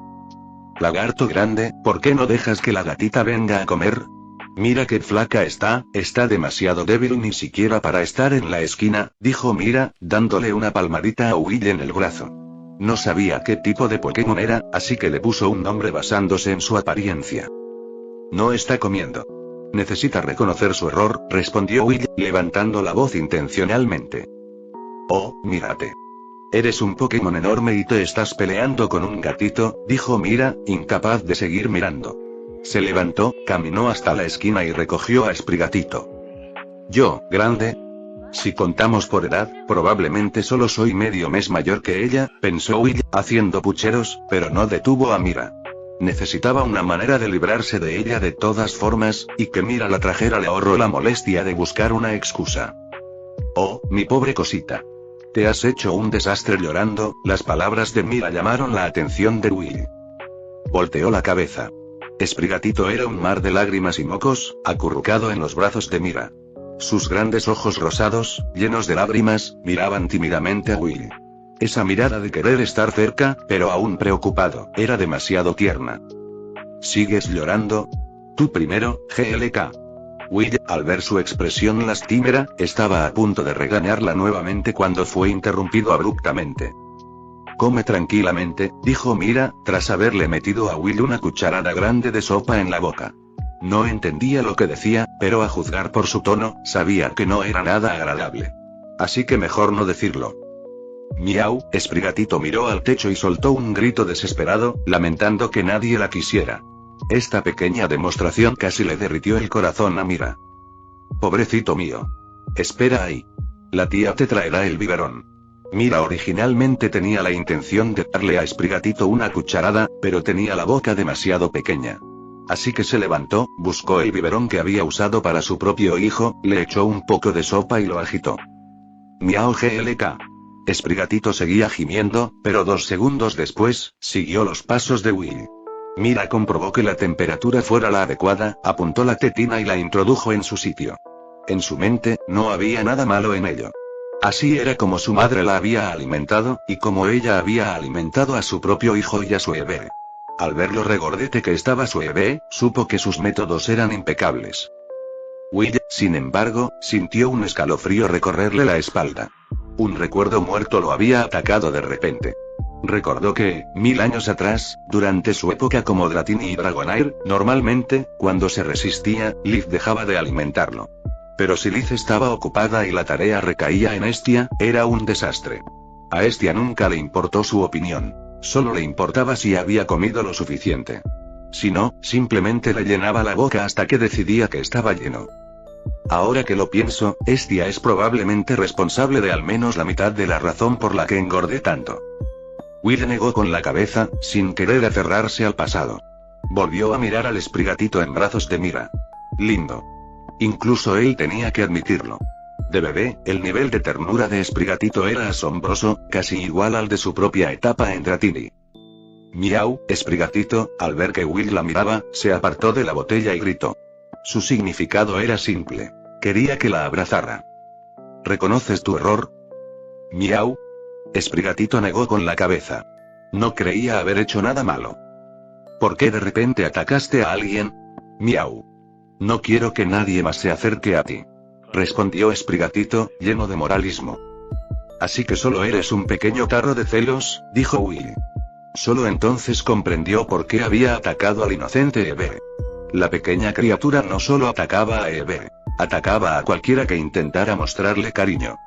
Lagarto grande, ¿por qué no dejas que la gatita venga a comer? Mira qué flaca está demasiado débil ni siquiera para estar en la esquina, dijo Mira, dándole una palmadita a Will en el brazo. No sabía qué tipo de Pokémon era, así que le puso un nombre basándose en su apariencia. No está comiendo. Necesita reconocer su error, respondió Will, levantando la voz intencionalmente. Oh, mírate. Eres un Pokémon enorme y te estás peleando con un gatito, dijo Mira, incapaz de seguir mirando. Se levantó, caminó hasta la esquina y recogió a Sprigatito. Yo, grande. Si contamos por edad, probablemente solo soy medio mes mayor que ella, pensó Will, haciendo pucheros, pero no detuvo a Mira. Necesitaba una manera de librarse de ella de todas formas, y que Mira la trajera le ahorró la molestia de buscar una excusa. Oh, mi pobre cosita. Te has hecho un desastre llorando, las palabras de Mira llamaron la atención de Will. Volteó la cabeza. Sprigatito era un mar de lágrimas y mocos, acurrucado en los brazos de Mira. Sus grandes ojos rosados, llenos de lágrimas, miraban tímidamente a Will. Esa mirada de querer estar cerca, pero aún preocupado, era demasiado tierna. ¿Sigues llorando? Tú primero, GLK. Will, al ver su expresión lastimera, estaba a punto de regañarla nuevamente cuando fue interrumpido abruptamente. Come tranquilamente, dijo Mira, tras haberle metido a Will una cucharada grande de sopa en la boca. No entendía lo que decía, pero a juzgar por su tono, sabía que no era nada agradable. Así que mejor no decirlo. Miau, Sprigatito miró al techo y soltó un grito desesperado, lamentando que nadie la quisiera. Esta pequeña demostración casi le derritió el corazón a Mira. Pobrecito mío. Espera ahí. La tía te traerá el biberón. Mira originalmente tenía la intención de darle a Sprigatito una cucharada, pero tenía la boca demasiado pequeña. Así que se levantó, buscó el biberón que había usado para su propio hijo, le echó un poco de sopa y lo agitó. Miau glk. Sprigatito seguía gimiendo, pero 2 segundos después, siguió los pasos de Will. Mira comprobó que la temperatura fuera la adecuada, apuntó la tetina y la introdujo en su sitio. En su mente, no había nada malo en ello. Así era como su madre la había alimentado, y como ella había alimentado a su propio hijo y a su bebé. Al ver lo regordete que estaba su bebé, supo que sus métodos eran impecables. Will, sin embargo, sintió un escalofrío recorrerle la espalda. Un recuerdo muerto lo había atacado de repente. Recordó que, 1000 años atrás, durante su época como Dratini y Dragonair, normalmente, cuando se resistía, Liz dejaba de alimentarlo. Pero si Liz estaba ocupada y la tarea recaía en Estia, era un desastre. A Estia nunca le importó su opinión. Solo le importaba si había comido lo suficiente. Si no, simplemente le llenaba la boca hasta que decidía que estaba lleno. Ahora que lo pienso, Estia es probablemente responsable de al menos la mitad de la razón por la que engordé tanto. Will negó con la cabeza, sin querer aferrarse al pasado. Volvió a mirar al Sprigatito en brazos de Mira. Lindo. Incluso él tenía que admitirlo. De bebé, el nivel de ternura de Sprigatito era asombroso, casi igual al de su propia etapa en Dratini. Miau, Sprigatito, al ver que Will la miraba, se apartó de la botella y gritó. Su significado era simple. Quería que la abrazara. ¿Reconoces tu error? Miau. Sprigatito negó con la cabeza. No creía haber hecho nada malo. ¿Por qué de repente atacaste a alguien? Miau. No quiero que nadie más se acerque a ti. Respondió Sprigatito, lleno de moralismo. Así que solo eres un pequeño tarro de celos, dijo Will. Solo entonces comprendió por qué había atacado al inocente Eve. La pequeña criatura no solo atacaba a Eve. Atacaba a cualquiera que intentara mostrarle cariño.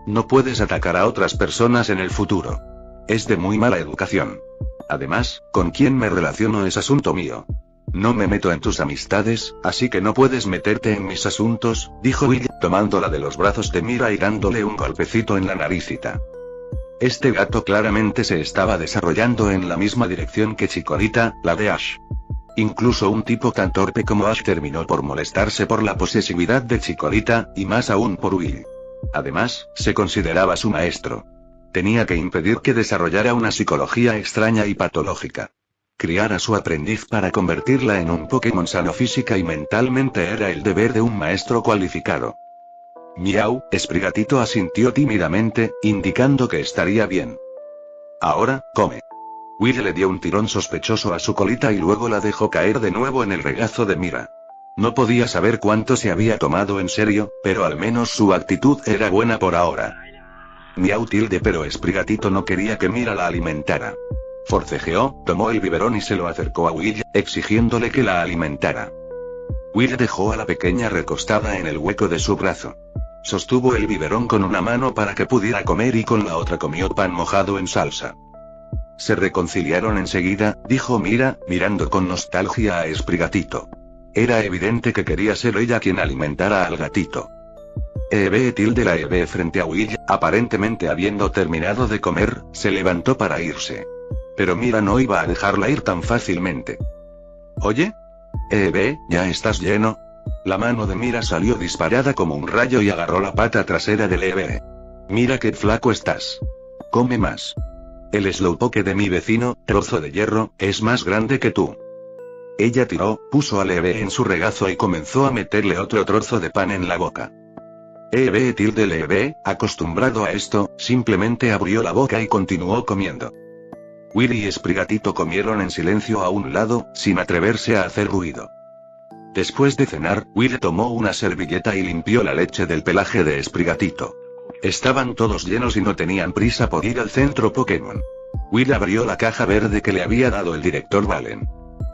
No puedes atacar a otras personas en el futuro. Es de muy mala educación. Además, con quién me relaciono es asunto mío. No me meto en tus amistades, así que no puedes meterte en mis asuntos, dijo Will, tomándola de los brazos de Mira y dándole un golpecito en la naricita. Este gato claramente se estaba desarrollando en la misma dirección que Chikorita, la de Ash. Incluso un tipo tan torpe como Ash terminó por molestarse por la posesividad de Chikorita, y más aún por Will. Además, se consideraba su maestro. Tenía que impedir que desarrollara una psicología extraña y patológica. Criar a su aprendiz para convertirla en un Pokémon sano física y mentalmente era el deber de un maestro cualificado. Miau, Sprigatito asintió tímidamente, indicando que estaría bien. Ahora, come. Will le dio un tirón sospechoso a su colita y luego la dejó caer de nuevo en el regazo de Mira. No podía saber cuánto se había tomado en serio, pero al menos su actitud era buena por ahora. Miau tilde, pero Sprigatito no quería que Mira la alimentara. Forcejeó, tomó el biberón y se lo acercó a Will, exigiéndole que la alimentara. Will dejó a la pequeña recostada en el hueco de su brazo. Sostuvo el biberón con una mano para que pudiera comer y con la otra comió pan mojado en salsa. Se reconciliaron enseguida, dijo Mira, mirando con nostalgia a Sprigatito. Era evidente que quería ser ella quien alimentara al gatito. Eve tilde la Eve frente a Will, aparentemente habiendo terminado de comer, se levantó para irse. Pero Mira no iba a dejarla ir tan fácilmente. ¿Oye? Eve, ¿ya estás lleno? La mano de Mira salió disparada como un rayo y agarró la pata trasera de Eve. Mira qué flaco estás. Come más. El slowpoke de mi vecino, trozo de hierro, es más grande que tú. Ella tiró, puso a Eve en su regazo y comenzó a meterle otro trozo de pan en la boca. Eve tilde Eve, acostumbrado a esto, simplemente abrió la boca y continuó comiendo. Willy y Sprigatito comieron en silencio a un lado, sin atreverse a hacer ruido. Después de cenar, Will tomó una servilleta y limpió la leche del pelaje de Sprigatito. Estaban todos llenos y no tenían prisa por ir al centro Pokémon. Will abrió la caja verde que le había dado el director Valen.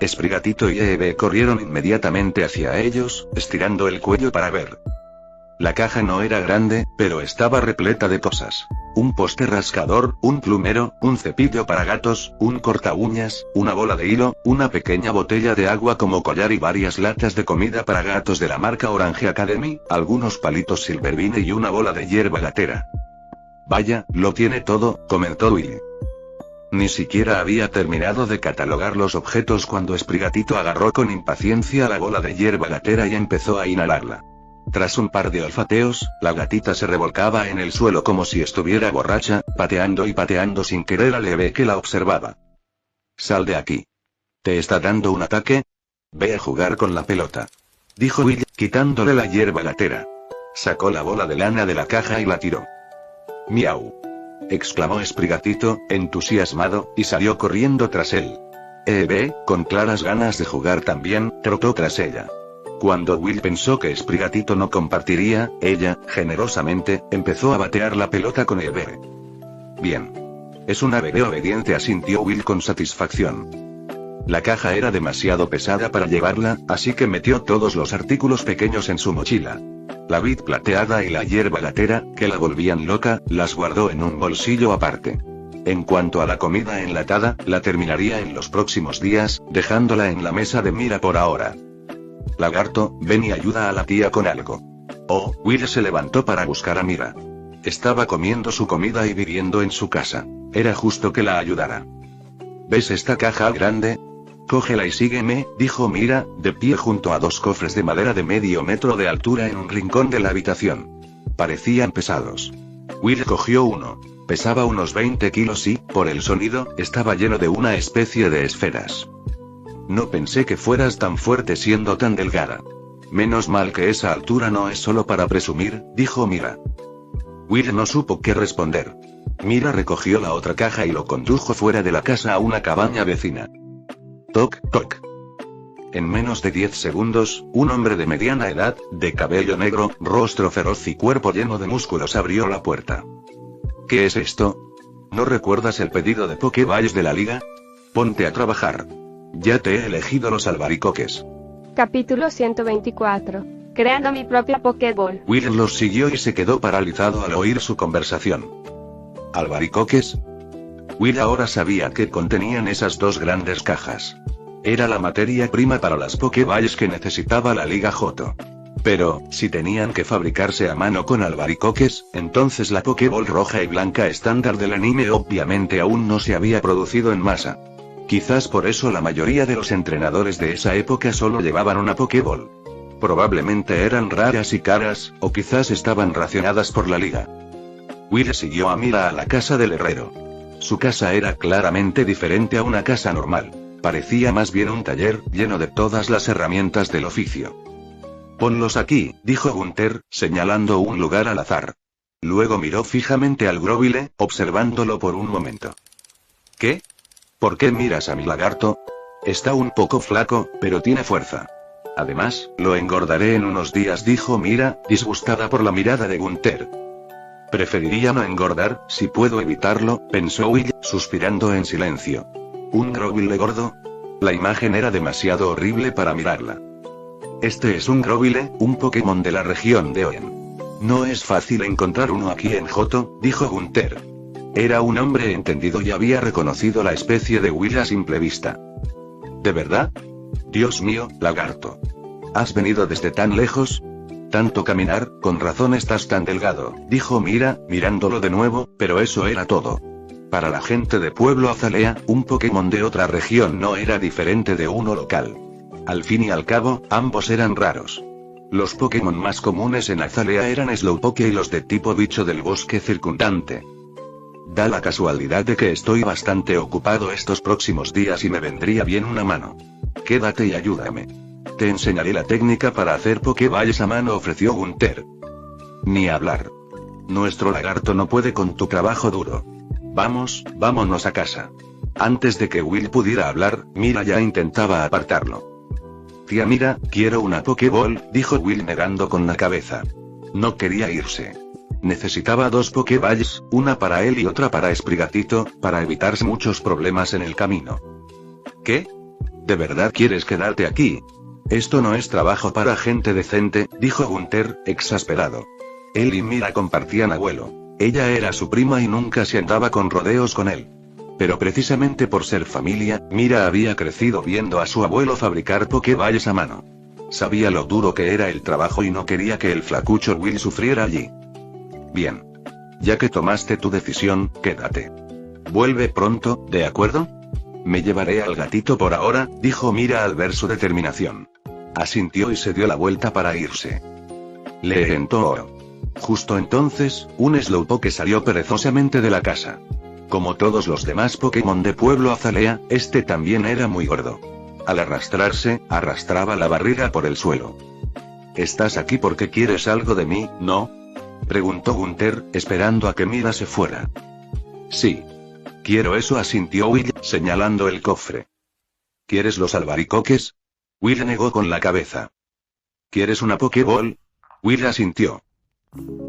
Sprigatito y Eve corrieron inmediatamente hacia ellos, estirando el cuello para ver. La caja no era grande, pero estaba repleta de cosas. Un poste rascador, un plumero, un cepillo para gatos, un cortaúñas, una bola de hilo, una pequeña botella de agua como collar y varias latas de comida para gatos de la marca Orange Academy, algunos palitos Silvervine y una bola de hierba gatera. Vaya, lo tiene todo, comentó Willy. Ni siquiera había terminado de catalogar los objetos cuando Sprigatito agarró con impaciencia la bola de hierba gatera y empezó a inhalarla. Tras un par de olfateos, la gatita se revolcaba en el suelo como si estuviera borracha, pateando y pateando sin querer al bebé que la observaba. «Sal de aquí. ¿Te está dando un ataque? Ve a jugar con la pelota», dijo Will, quitándole la hierba gatera. Sacó la bola de lana de la caja y la tiró. «Miau», exclamó Sprigatito, entusiasmado, y salió corriendo tras él. Eve, con claras ganas de jugar también, trotó tras ella. Cuando Will pensó que Sprigatito no compartiría, ella, generosamente, empezó a batear la pelota con el bebé. «Bien. Es una bebé obediente», asintió Will con satisfacción. La caja era demasiado pesada para llevarla, así que metió todos los artículos pequeños en su mochila. La vid plateada y la hierba gatera, que la volvían loca, las guardó en un bolsillo aparte. En cuanto a la comida enlatada, la terminaría en los próximos días, dejándola en la mesa de Mira por ahora. «Lagarto, ven y ayuda a la tía con algo». Oh, Will se levantó para buscar a Mira. Estaba comiendo su comida y viviendo en su casa. Era justo que la ayudara. «¿Ves esta caja grande? Cógela y sígueme», dijo Mira, de pie junto a dos cofres de madera de medio metro de altura en un rincón de la habitación. Parecían pesados. Will cogió uno. Pesaba unos 20 kilos y, por el sonido, estaba lleno de una especie de esferas. «No pensé que fueras tan fuerte siendo tan delgada. Menos mal que esa altura no es solo para presumir», dijo Mira. Will no supo qué responder. Mira recogió la otra caja y lo condujo fuera de la casa a una cabaña vecina. Toc, toc. En menos de 10 segundos, un hombre de mediana edad, de cabello negro, rostro feroz y cuerpo lleno de músculos abrió la puerta. «¿Qué es esto? ¿No recuerdas el pedido de Pokéballs de la liga? Ponte a trabajar. Ya te he elegido los albaricoques». Capítulo 124. Creando mi propia Pokéball. Will los siguió y se quedó paralizado al oír su conversación. ¿Albaricoques? Will ahora sabía qué contenían esas dos grandes cajas. Era la materia prima para las Pokéballs que necesitaba la Liga Johto. Pero, si tenían que fabricarse a mano con albaricoques, entonces la Pokéball roja y blanca estándar del anime obviamente aún no se había producido en masa. Quizás por eso la mayoría de los entrenadores de esa época solo llevaban una Pokéball. Probablemente eran raras y caras, o quizás estaban racionadas por la liga. Will siguió a Mira a la casa del herrero. Su casa era claramente diferente a una casa normal. Parecía más bien un taller, lleno de todas las herramientas del oficio. «Ponlos aquí», dijo Gunther, señalando un lugar al azar. Luego miró fijamente al Grovyle, observándolo por un momento. «¿Qué? ¿Por qué miras a mi lagarto? Está un poco flaco, pero tiene fuerza. Además, lo engordaré en unos días», dijo Mira, disgustada por la mirada de Gunther. «Preferiría no engordar, si puedo evitarlo», pensó Will, suspirando en silencio. ¿Un Grovyle gordo? La imagen era demasiado horrible para mirarla. «Este es un Grovyle, un Pokémon de la región de Hoenn. No es fácil encontrar uno aquí en Johto», dijo Gunther. Era un hombre entendido y había reconocido la especie de Will a simple vista. «¿De verdad? Dios mío, lagarto. ¿Has venido desde tan lejos? Tanto caminar, con razón estás tan delgado», dijo Mira, mirándolo de nuevo, pero eso era todo. Para la gente de Pueblo Azalea, un Pokémon de otra región no era diferente de uno local. Al fin y al cabo, ambos eran raros. Los Pokémon más comunes en Azalea eran Slowpoke y los de tipo bicho del bosque circundante. «Da la casualidad de que estoy bastante ocupado estos próximos días y me vendría bien una mano. Quédate y ayúdame. Te enseñaré la técnica para hacer Pokéballs a mano», ofreció Gunther. «Ni hablar. Nuestro lagarto no puede con tu trabajo duro. Vámonos a casa». Antes de que Will pudiera hablar, Mira ya intentaba apartarlo. «Tía Mira, quiero una Pokéball», dijo Will negando con la cabeza. No quería irse. Necesitaba dos Pokéballs, una para él y otra para Sprigatito, para evitarse muchos problemas en el camino. «¿Qué? ¿De verdad quieres quedarte aquí? Esto no es trabajo para gente decente», dijo Gunther, exasperado. Él y Mira compartían abuelo. Ella era su prima y nunca se andaba con rodeos con él. Pero precisamente por ser familia, Mira había crecido viendo a su abuelo fabricar Pokéballs a mano. Sabía lo duro que era el trabajo y no quería que el flacucho Will sufriera allí. «Bien. Ya que tomaste tu decisión, quédate. Vuelve pronto, ¿de acuerdo? Me llevaré al gatito por ahora, dijo Mira al ver su determinación. Asintió y se dio la vuelta para irse. Le entó. Justo entonces, un Slowpoke salió perezosamente de la casa. Como todos los demás Pokémon de Pueblo Azalea, este también era muy gordo. Al arrastrarse, arrastraba la barriga por el suelo. ¿Estás aquí porque quieres algo de mí, no? Preguntó Gunther, esperando a que Mira se fuera. Sí. Quiero eso, asintió Will, señalando el cofre. ¿Quieres los albaricoques? Will negó con la cabeza. ¿Quieres una Pokéball? Will asintió.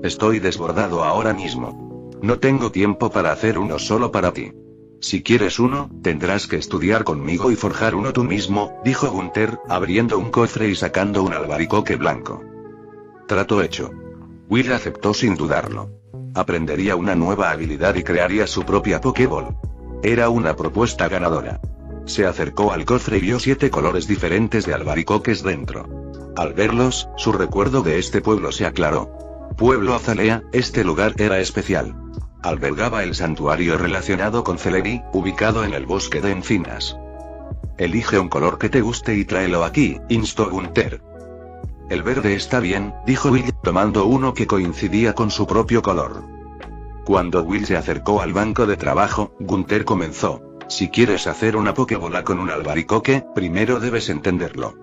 Estoy desbordado ahora mismo. No tengo tiempo para hacer uno solo para ti. Si quieres uno, tendrás que estudiar conmigo y forjar uno tú mismo, dijo Gunther, abriendo un cofre y sacando un albaricoque blanco. Trato hecho. Will aceptó sin dudarlo. Aprendería una nueva habilidad y crearía su propia Pokéball. Era una propuesta ganadora. Se acercó al cofre y vio 7 colores diferentes de albaricoques dentro. Al verlos, su recuerdo de este pueblo se aclaró. Pueblo Azalea, este lugar era especial. Albergaba el santuario relacionado con Celebi, ubicado en el bosque de encinas. Elige un color que te guste y tráelo aquí, instó Gunther. El verde está bien, dijo Will, tomando uno que coincidía con su propio color. Cuando Will se acercó al banco de trabajo, Gunther comenzó. Si quieres hacer una Pokébola con un albaricoque, primero debes entenderlo.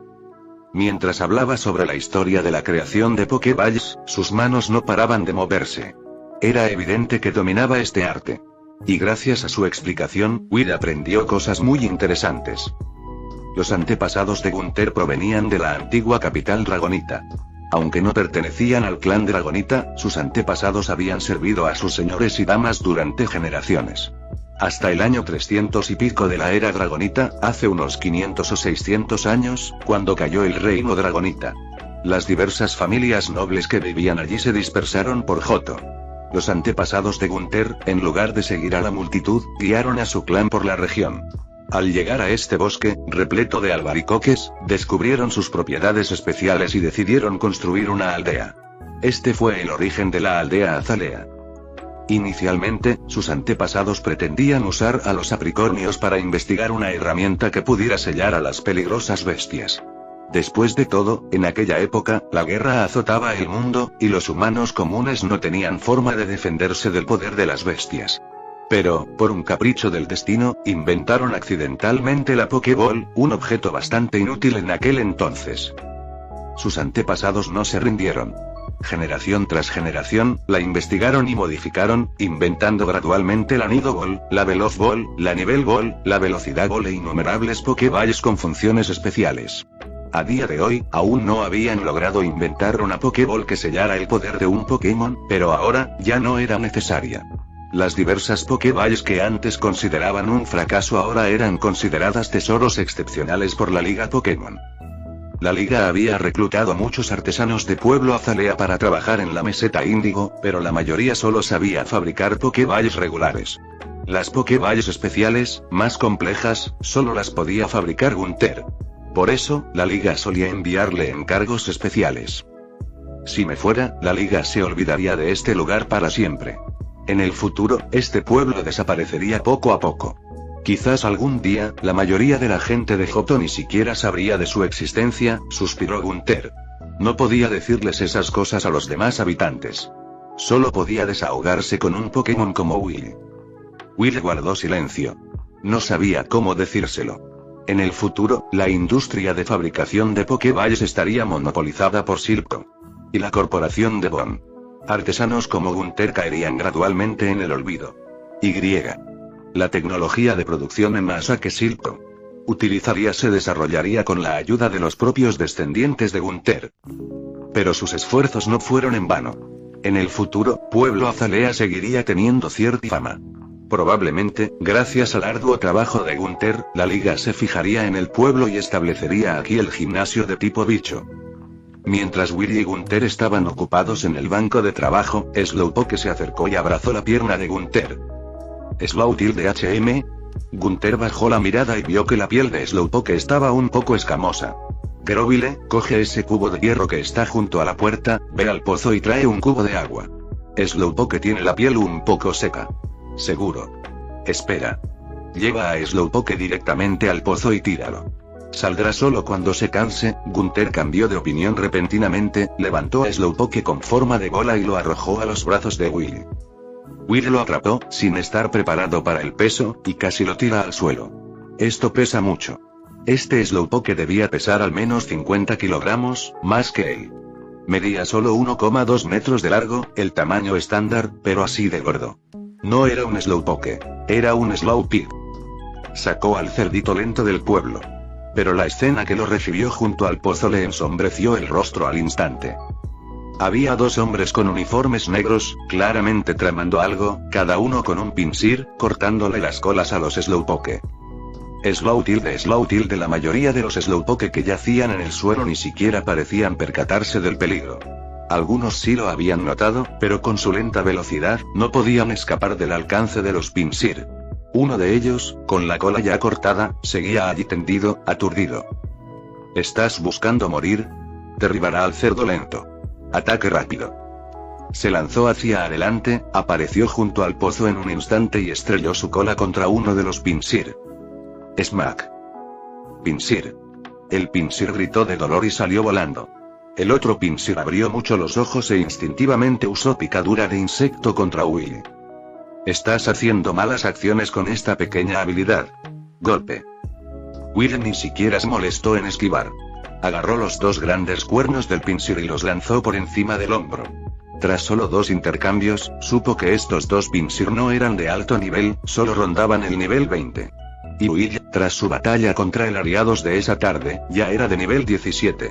Mientras hablaba sobre la historia de la creación de Pokéballs, sus manos no paraban de moverse. Era evidente que dominaba este arte. Y gracias a su explicación, Will aprendió cosas muy interesantes. Los antepasados de Gunther provenían de la antigua capital dragonita. Aunque no pertenecían al clan dragonita, sus antepasados habían servido a sus señores y damas durante generaciones. Hasta el año 300 y pico de la era dragonita, hace unos 500 o 600 años, cuando cayó el reino dragonita. Las diversas familias nobles que vivían allí se dispersaron por Johto. Los antepasados de Gunther, en lugar de seguir a la multitud, guiaron a su clan por la región. Al llegar a este bosque, repleto de albaricoques, descubrieron sus propiedades especiales y decidieron construir una aldea. Este fue el origen de la aldea Azalea. Inicialmente, sus antepasados pretendían usar a los apricornios para investigar una herramienta que pudiera sellar a las peligrosas bestias. Después de todo, en aquella época, la guerra azotaba el mundo, y los humanos comunes no tenían forma de defenderse del poder de las bestias. Pero, por un capricho del destino, inventaron accidentalmente la Pokéball, un objeto bastante inútil en aquel entonces. Sus antepasados no se rindieron. Generación tras generación, la investigaron y modificaron, inventando gradualmente la Nido Ball, la Veloz Ball, la Nivel Ball, la Velocidad Ball e innumerables Pokéballs con funciones especiales. A día de hoy, aún no habían logrado inventar una Pokéball que sellara el poder de un Pokémon, pero ahora, ya no era necesaria. Las diversas Pokéballs que antes consideraban un fracaso ahora eran consideradas tesoros excepcionales por la Liga Pokémon. La Liga había reclutado muchos artesanos de Pueblo Azalea para trabajar en la meseta Índigo, pero la mayoría solo sabía fabricar Pokéballs regulares. Las Pokéballs especiales, más complejas, solo las podía fabricar Gunther. Por eso, la Liga solía enviarle encargos especiales. Si me fuera, la Liga se olvidaría de este lugar para siempre. En el futuro, este pueblo desaparecería poco a poco. Quizás algún día, la mayoría de la gente de Johto ni siquiera sabría de su existencia, suspiró Gunther. No podía decirles esas cosas a los demás habitantes. Solo podía desahogarse con un Pokémon como Will. Will guardó silencio. No sabía cómo decírselo. En el futuro, la industria de fabricación de Pokéballs estaría monopolizada por Silph. Y la corporación de Bon. Artesanos como Gunther caerían gradualmente en el olvido. Y. La tecnología de producción en masa que Silph utilizaría se desarrollaría con la ayuda de los propios descendientes de Gunther. Pero sus esfuerzos no fueron en vano. En el futuro, Pueblo Azalea seguiría teniendo cierta fama. Probablemente, gracias al arduo trabajo de Gunther, la Liga se fijaría en el pueblo y establecería aquí el gimnasio de tipo bicho. Mientras Will y Gunther estaban ocupados en el banco de trabajo, Slowpoke se acercó y abrazó la pierna de Gunther. Slow_HM. Gunther bajó la mirada y vio que la piel de Slowpoke estaba un poco escamosa. Grovyle, coge ese cubo de hierro que está junto a la puerta, ve al pozo y trae un cubo de agua. Slowpoke tiene la piel un poco seca. Seguro. Espera. Lleva a Slowpoke directamente al pozo y tíralo. Saldrá solo cuando se canse. Gunther cambió de opinión repentinamente, levantó a Slowpoke con forma de bola y lo arrojó a los brazos de Willy. Willy lo atrapó, sin estar preparado para el peso, y casi lo tira al suelo. Esto pesa mucho. Este Slowpoke debía pesar al menos 50 kilogramos, más que él. Medía solo 1,2 metros de largo, el tamaño estándar, pero así de gordo. No era un Slowpoke, era un Slowpig. Sacó al cerdito lento del pueblo. Pero la escena que lo recibió junto al pozo le ensombreció el rostro al instante. Había dos hombres con uniformes negros, claramente tramando algo, cada uno con un pincir, cortándole las colas a los Slowpoke. Slowtilde, la mayoría de los Slowpoke que yacían en el suelo ni siquiera parecían percatarse del peligro. Algunos sí lo habían notado, pero con su lenta velocidad, no podían escapar del alcance de los pincir. Uno de ellos, con la cola ya cortada, seguía allí tendido, aturdido. ¿Estás buscando morir? Derribará al cerdo lento. Ataque rápido. Se lanzó hacia adelante, apareció junto al pozo en un instante y estrelló su cola contra uno de los pincir. Smack. Pincir. El pincir gritó de dolor y salió volando. El otro pincir abrió mucho los ojos e instintivamente usó picadura de insecto contra Willy. Estás haciendo malas acciones con esta pequeña habilidad. Golpe. Willy ni siquiera se molestó en esquivar. Agarró los dos grandes cuernos del pincir y los lanzó por encima del hombro. Tras solo 2 intercambios, supo que estos dos pincir no eran de alto nivel, solo rondaban el nivel 20. Y Willy, tras su batalla contra el Ariados de esa tarde, ya era de nivel 17.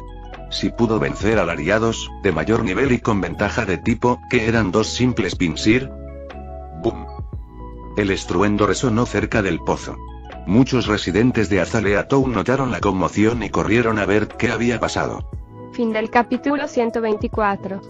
Si pudo vencer al Ariados, de mayor nivel y con ventaja de tipo, que eran 2 simples pincir. ¡Bum! El estruendo resonó cerca del pozo. Muchos residentes de Azalea Town notaron la conmoción y corrieron a ver qué había pasado. Fin del capítulo 124.